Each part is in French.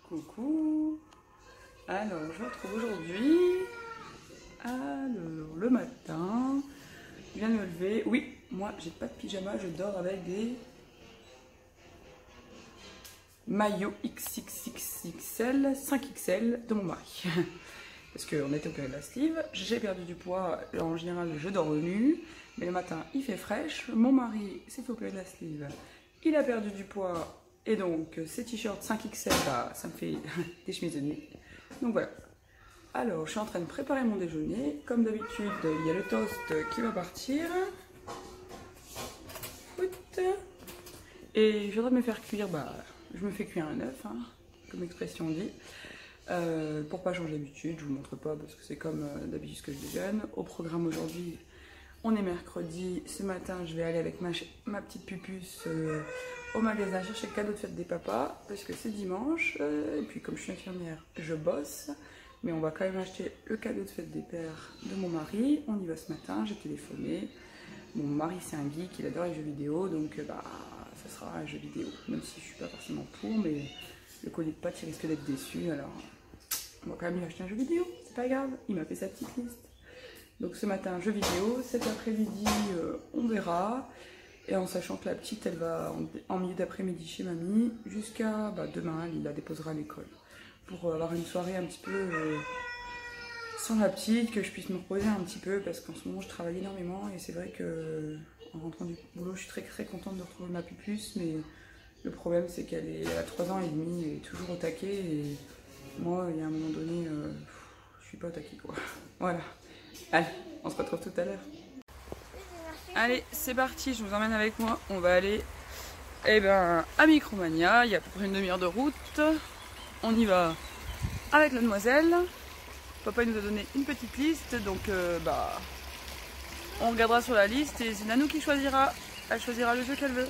Coucou. Alors, je vous retrouve aujourd'hui. Alors, le matin, je viens de me lever. Oui, moi, j'ai pas de pyjama, je dors avec des maillots XXXXL, 5XL de mon mari. Parce qu'on était au période de la sleeve, j'ai perdu du poids, en général je dors nu, mais le matin il fait fraîche. Mon mari s'est fait opérer de la sleeve, il a perdu du poids, et donc ces t-shirts 5XL, bah, ça me fait des chemises de nuit. Donc voilà. Alors je suis en train de préparer mon déjeuner, comme d'habitude il y a le toast qui va partir. Et je voudrais me faire cuire, bah, je me fais cuire un œuf, hein, comme l'expression dit. Pour pas changer d'habitude, je vous montre pas parce que c'est comme d'habitude que je déjeune. Au programme aujourd'hui, on est mercredi. Ce matin, je vais aller avec ma petite pupuce au magasin chercher le cadeau de fête des papas parce que c'est dimanche. Et puis comme je suis infirmière, je bosse. Mais on va quand même acheter le cadeau de fête des pères de mon mari. On y va ce matin, j'ai téléphoné. Mon mari c'est un geek, il adore les jeux vidéo, donc bah, ça sera un jeu vidéo. Même si je suis pas forcément pour, mais le colis de pâtes il risque d'être déçu, alors on va quand même lui acheter un jeu vidéo, c'est pas grave, il m'a fait sa petite liste. Donc ce matin, jeu vidéo, cet après-midi, on verra. Et en sachant que la petite, elle va en milieu d'après-midi chez mamie, jusqu'à bah, demain, il la déposera à l'école. Pour avoir une soirée un petit peu sans la petite, que je puisse me reposer un petit peu, parce qu'en ce moment, je travaille énormément. Et c'est vrai que en rentrant du boulot, je suis très contente de retrouver ma pupuce, mais le problème, c'est qu'elle a 3 ans et demi, elle est toujours au taquet. Et moi, il y a un moment donné, je suis pas au taquet, quoi. Voilà. Allez, on se retrouve tout à l'heure. Allez, c'est parti, je vous emmène avec moi. On va aller à Micromania. Il y a à peu près une demi-heure de route. On y va avec la demoiselle. Papa il nous a donné une petite liste, donc bah, on regardera sur la liste et c'est Nanou qui choisira. Elle choisira le jeu qu'elle veut.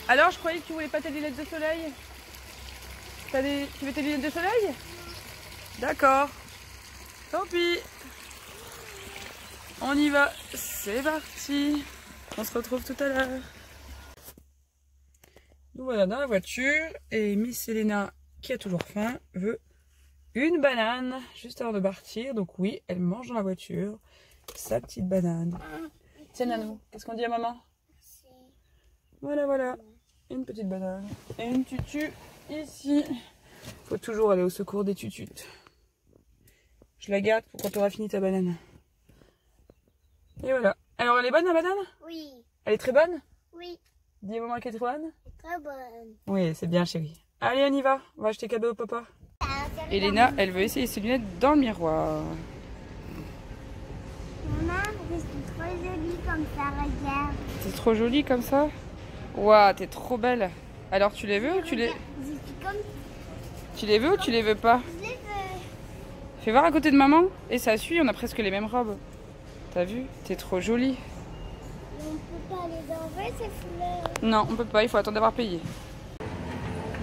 Alors, je croyais que tu voulais pas tes lunettes de soleil. Tu veux tes lunettes de soleil? D'accord. Tant pis. On y va. C'est parti. On se retrouve tout à l'heure. Nous voilà dans la voiture et Miss Elena, qui a toujours faim, veut une banane juste avant de partir. Donc oui, elle mange dans la voiture sa petite banane. Tiens Nanou, qu'est-ce qu'on dit à maman? Voilà, une petite banane et une tutu ici. Faut toujours aller au secours des tututes. Je la garde pour quand tu auras fini ta banane. Et voilà. Alors elle est bonne la banane? Oui. Elle est très bonne? Oui. Dis à maman qu'elle est très bonne? Très bonne. Oui, c'est bien chérie. Allez on y va, on va acheter cadeau au papa. Elena, elle veut essayer ses lunettes dans le miroir. Maman, je suis trop jolie comme ça, regarde. C'est trop joli comme ça? Waouh, t'es trop belle. Alors tu les veux ou tu les... Je suis comme... Tu les veux ou tu les veux pas? Je les veux. Fais voir à côté de maman. Et ça suit, on a presque les mêmes robes. T'as vu? T'es trop jolie. Mais on peut pas les enlever, ces fleurs. Non, on peut pas, il faut attendre d'avoir payé.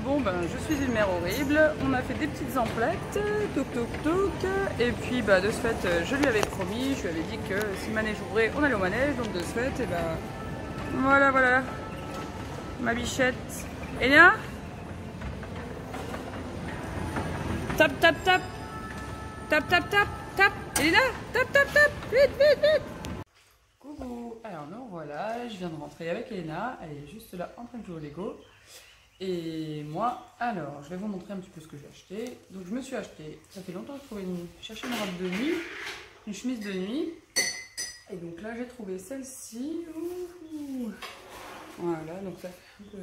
Bon ben, je suis une mère horrible. On a fait des petites emplettes, toc. Et puis bah de ce fait, je lui avais promis, je lui avais dit que si le manège ouvrait, on allait au manège. Donc de ce fait, et ben voilà. Ma bichette. Elena? Tap. Elena, tap. Vite. Coucou. Alors nous voilà, je viens de rentrer avec Elena. Elle est juste là en train de jouer au Lego. Et moi, alors, je vais vous montrer un petit peu ce que j'ai acheté. Donc je me suis acheté, ça fait longtemps que je cherchais une robe de nuit, une chemise de nuit. Et donc là, j'ai trouvé celle-ci. Voilà, donc ça fait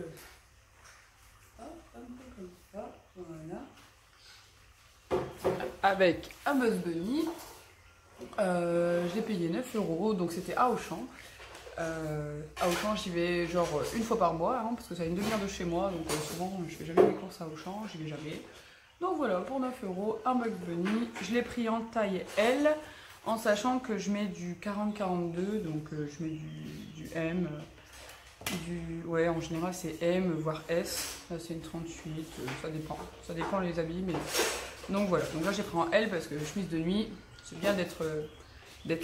un peu comme ça. Voilà. Avec un Bugs Bunny. J'ai payé 9 €, donc c'était à Auchan. À Auchan, j'y vais genre une fois par mois, hein, parce que ça a une demi-heure de chez moi, donc souvent je fais jamais mes courses à Auchan, j'y vais jamais. Donc voilà, pour 9 €, un Bugs Bunny. Je l'ai pris en taille L, en sachant que je mets du 40-42, donc je mets du M, ouais, en général c'est M, voire S. Là c'est une 38, ça dépend les habits, mais... Donc voilà, donc là j'ai pris en L parce que chemise de nuit, c'est bien d'être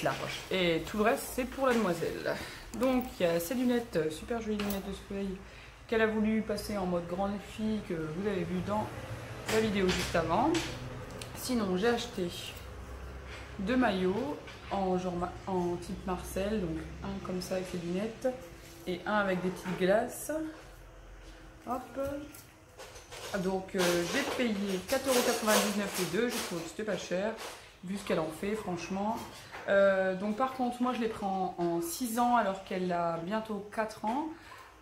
large. Et tout le reste, c'est pour la demoiselle. Donc, il y a ces lunettes, super jolies lunettes de soleil, qu'elle a voulu passer en mode grande fille, que vous avez vu dans la vidéo juste avant. Sinon, j'ai acheté 2 maillots en type Marcel, donc un comme ça avec les lunettes et un avec des petites glaces. Hop. Donc j'ai payé 4,99 € les deux, je trouve que c'était pas cher vu ce qu'elle en fait franchement. Donc par contre moi je l'ai pris en 6 ans alors qu'elle a bientôt 4 ans.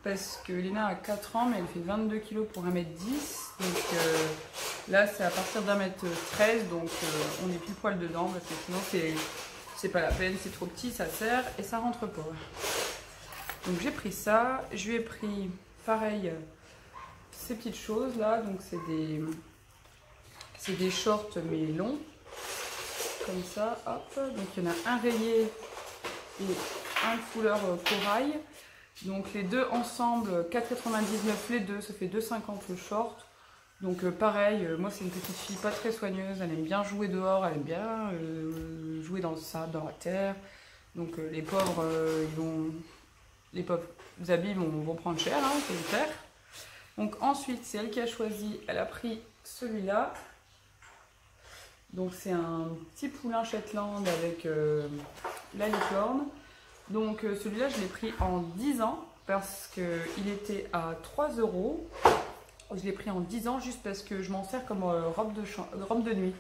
Parce que Léna a 4 ans mais elle fait 22 kg pour 1 m 10. Donc là c'est à partir d'1 m 13, donc on est plus poil dedans parce que sinon c'est pas la peine, c'est trop petit, ça serre et ça rentre pas. Donc j'ai pris ça, je lui ai pris pareil ces petites choses là, donc c'est des shorts mais longs comme ça, hop. Donc il y en a un rayé et un couleur corail. Donc les deux ensemble 4,99 € les deux, ça fait 2,50 € le short. Donc pareil, moi c'est une petite fille pas très soigneuse, elle aime bien jouer dehors, elle aime bien jouer dans le sable, dans la terre. Donc les pauvres habits vont prendre cher, hein, c'est clair. Donc ensuite c'est elle qui a choisi, elle a pris celui-là. Donc c'est un petit poulain Shetland avec la licorne. Donc celui-là je l'ai pris en 10 ans parce qu'il était à 3 €. Je l'ai pris en 10 ans juste parce que je m'en sers comme robe de nuit.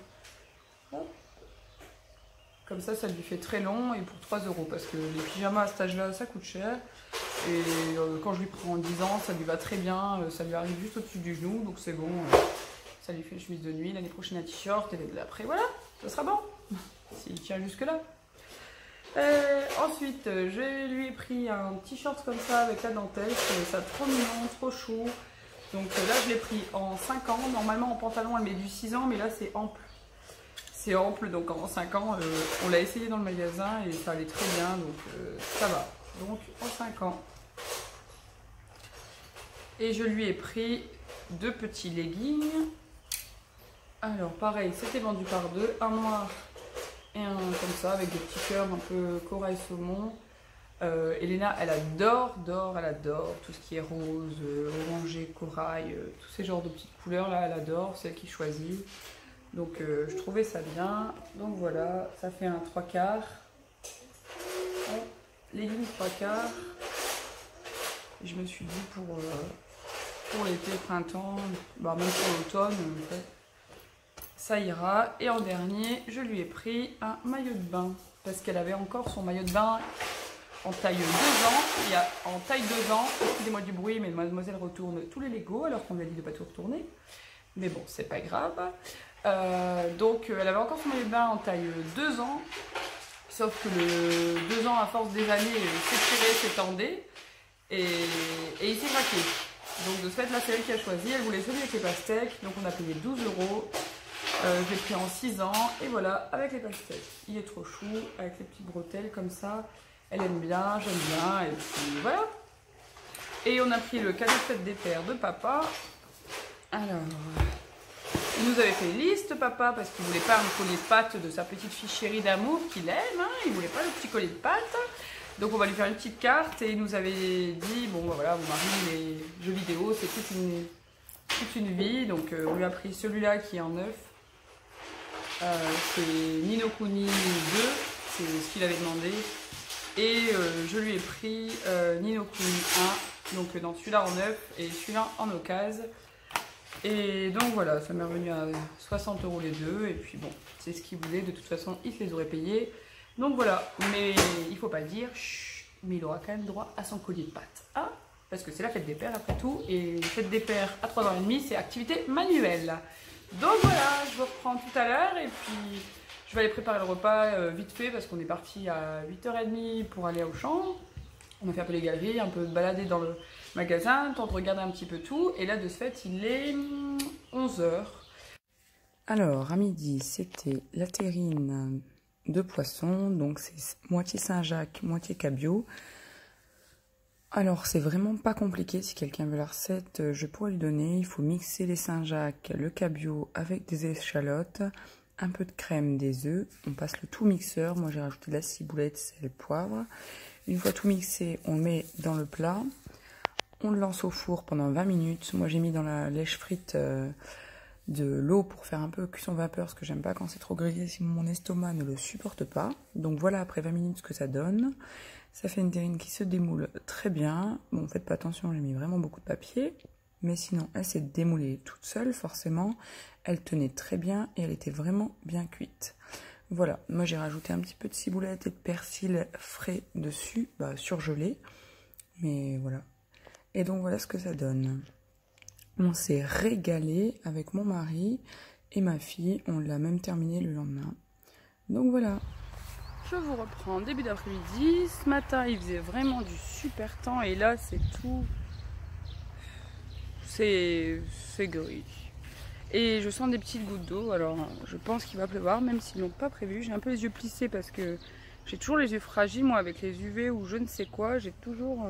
Comme ça lui fait très long et pour 3 € parce que les pyjamas à cet âge-là ça coûte cher. Et quand je lui prends en 10 ans ça lui va très bien, ça lui arrive juste au-dessus du genou donc c'est bon. Ça lui fait une chemise de nuit, l'année prochaine un t-shirt et après voilà, ça sera bon. S'il tient jusque là. Ensuite, je lui ai pris un t-shirt comme ça avec la dentelle, je trouvais ça trop mignon, trop chou. Donc là, je l'ai pris en 5 ans. Normalement, en pantalon, elle met du 6 ans, mais là, c'est ample. C'est ample, donc en 5 ans, on l'a essayé dans le magasin et ça allait très bien, donc ça va. Donc en 5 ans. Et je lui ai pris 2 petits leggings. Alors, pareil, c'était vendu par 2, un noir et un comme ça avec des petits cœurs un peu corail saumon. Elena elle adore tout ce qui est rose, orangé, corail, tous ces genres de petites couleurs là, elle adore, c'est elle qui choisit. Donc je trouvais ça bien. Donc voilà, ça fait un 3/4. Leggings 3/4. Je me suis dit pour l'été, printemps, bah même pour l'automne en fait, ça ira. Et en dernier, je lui ai pris un maillot de bain parce qu'elle avait encore son maillot de bain en taille 2 ans. Il y a en taille 2 ans, excusez-moi du bruit, mais mademoiselle retourne tous les Legos alors qu'on lui a dit de ne pas tout retourner. Mais bon, c'est pas grave. Donc elle avait encore son maillot de bain en taille 2 ans. Sauf que le 2 ans, à force des années, s'étirait, s'étendait et il s'est craqué. Donc de ce fait, là, c'est elle qui a choisi. Elle voulait celui avec les pastèques. Donc on a payé 12 €. Je l'ai pris en 6 ans et voilà, avec les pastèques. Il est trop chou, avec les petites bretelles comme ça. Elle aime bien, j'aime bien, et puis voilà. Et on a pris le cadeau de fête des pères de papa. Alors, il nous avait fait une liste, papa, parce qu'il voulait pas un collier de pâtes de sa petite fille chérie d'amour qu'il aime. Hein, il voulait pas le petit collier de pâtes. Donc on va lui faire une petite carte et il nous avait dit, bon bah voilà, mon mari, les jeux vidéo, c'est toute une vie. Donc on lui a pris celui-là qui est en neuf. C'est Ni no Kuni 2, c'est ce qu'il avait demandé. Et je lui ai pris Ni no Kuni 1, donc dans celui-là en neuf et celui-là en occasion. Et donc voilà, ça m'est revenu à 60 € les deux. Et puis bon, c'est ce qu'il voulait, de toute façon, il se les aurait payés. Donc voilà, mais il faut pas le dire, mais il aura quand même droit à son collier de pâtes. Hein, parce que c'est la fête des pères après tout. Et la fête des pères à 3 ans et demi, c'est activité manuelle. Donc voilà, je vous reprends tout à l'heure et puis je vais aller préparer le repas vite fait parce qu'on est parti à 8h30 pour aller au champ. On a fait un peu les galeries, un peu balader dans le magasin, temps de regarder un petit peu tout. Et là, de ce fait, il est 11h. Alors, à midi, c'était la terrine de poisson. Donc, c'est moitié Saint-Jacques, moitié cabillaud. Alors, c'est vraiment pas compliqué. Si quelqu'un veut la recette, je pourrais lui donner. Il faut mixer les Saint-Jacques, le cabillaud avec des échalotes, un peu de crème, des œufs. On passe le tout mixeur. Moi, j'ai rajouté de la ciboulette, sel, poivre. Une fois tout mixé, on le met dans le plat. On le lance au four pendant 20 minutes. Moi, j'ai mis dans la lèche frite de l'eau pour faire un peu cuisson vapeur, parce que j'aime pas quand c'est trop grillé, sinon mon estomac ne le supporte pas. Donc voilà, après 20 minutes ce que ça donne. Ça fait une terrine qui se démoule très bien. Bon, faites pas attention, j'ai mis vraiment beaucoup de papier. Mais sinon, elle s'est démoulée toute seule, forcément. Elle tenait très bien et elle était vraiment bien cuite. Voilà, moi j'ai rajouté un petit peu de ciboulette et de persil frais dessus, surgelé. Mais voilà. Et donc voilà ce que ça donne. On s'est régalé avec mon mari et ma fille. On l'a même terminé le lendemain. Donc voilà. Je vous reprends début d'après-midi. Ce matin, il faisait vraiment du super temps. Et là, c'est tout... C'est gris. Et je sens des petites gouttes d'eau. Alors, je pense qu'il va pleuvoir, même s'ils ne l'ont pas prévu. J'ai un peu les yeux plissés parce que j'ai toujours les yeux fragiles. Moi, avec les UV ou je ne sais quoi, j'ai toujours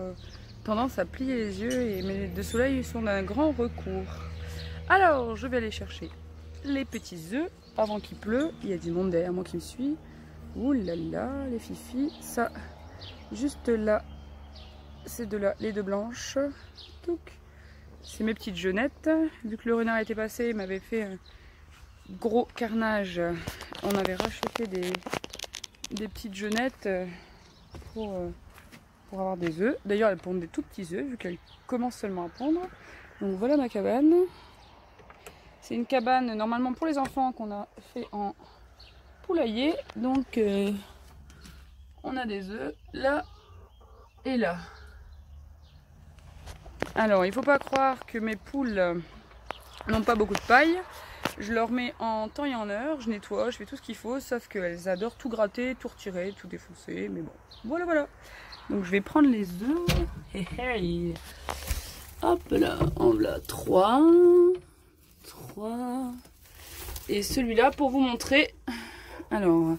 tendance à plier les yeux. Et mes lunettes de soleil sont d'un grand recours. Alors, je vais aller chercher les petits œufs avant qu'il pleut. Il y a du monde derrière moi qui me suit. Ouh là là, les fifis. Ça, juste là, c'est de là, les deux blanches. C'est mes petites jeunettes. Vu que le renard était passé, il m'avait fait un gros carnage. On avait racheté des petites jeunettes pour avoir des œufs. D'ailleurs, elles pondent des tout petits œufs, vu qu'elles commencent seulement à pondre. Donc voilà ma cabane. C'est une cabane normalement pour les enfants qu'on a fait en poulailler. Donc on a des œufs là et là. Alors il ne faut pas croire que mes poules n'ont pas beaucoup de paille. Je leur mets en temps et en heure, je nettoie, je fais tout ce qu'il faut, sauf qu'elles adorent tout gratter, tout retirer, tout défoncer. Mais bon, voilà. Donc je vais prendre les œufs. Hey. Hop là, en voilà 3. Et celui-là pour vous montrer. Alors,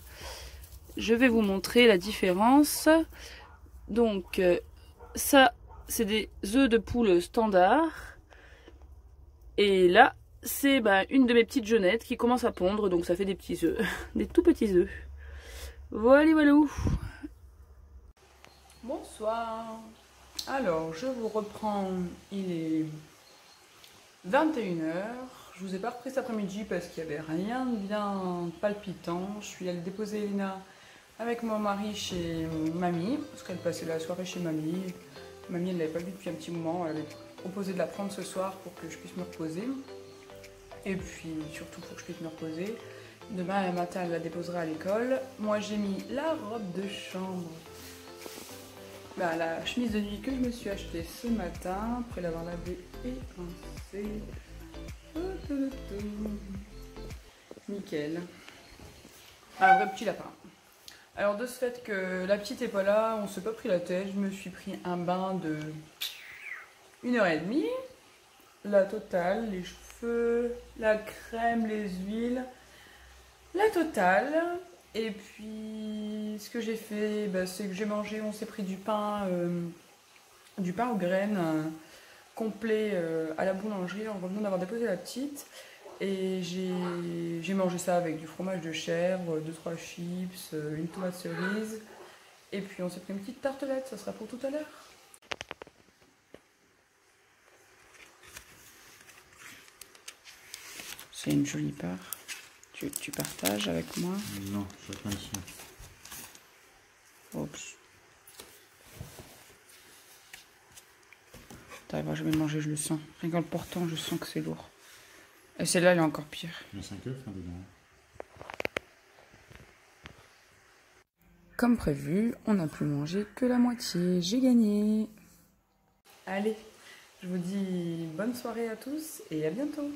je vais vous montrer la différence. Donc, ça, c'est des œufs de poule standard. Et là, c'est une de mes petites jeunettes qui commence à pondre. Donc, ça fait des petits œufs. Des tout petits œufs. Voilà. Bonsoir. Alors, je vous reprends. Il est 21h. Je vous ai pas repris cet après-midi parce qu'il n'y avait rien de bien palpitant. Je suis allée déposer Elena avec mon mari chez mamie, parce qu'elle passait la soirée chez mamie. Mamie, elle ne l'avait pas vue depuis un petit moment. Elle avait proposé de la prendre ce soir pour que je puisse me reposer. Et puis surtout pour que je puisse me reposer. Demain matin, elle la déposera à l'école. Moi, j'ai mis la robe de chambre. La chemise de nuit que je me suis achetée ce matin, après l'avoir lavée et rincée. Nickel. Un vrai petit lapin. Alors de ce fait que la petite est pas là, on s'est pas pris la tête. Je me suis pris un bain de 1h30. La totale, les cheveux, la crème, les huiles. La totale. Et puis ce que j'ai fait, c'est que j'ai mangé, on s'est pris du pain aux graines. Complet à la boulangerie en revenant d'avoir déposé la petite, et j'ai mangé ça avec du fromage de chèvre, 2-3 chips, une tomate cerise, et puis on s'est pris une petite tartelette. Ça sera pour tout à l'heure. C'est une jolie part. Tu partages avec moi? Non, chacun ici. Oups. Je vais le manger, je le sens. Rien qu'en le portant, je sens que c'est lourd. Et celle-là, elle est encore pire. Il y a 5 œufs dedans. Comme prévu, on n'a plus mangé que la moitié. J'ai gagné. Allez, je vous dis bonne soirée à tous et à bientôt.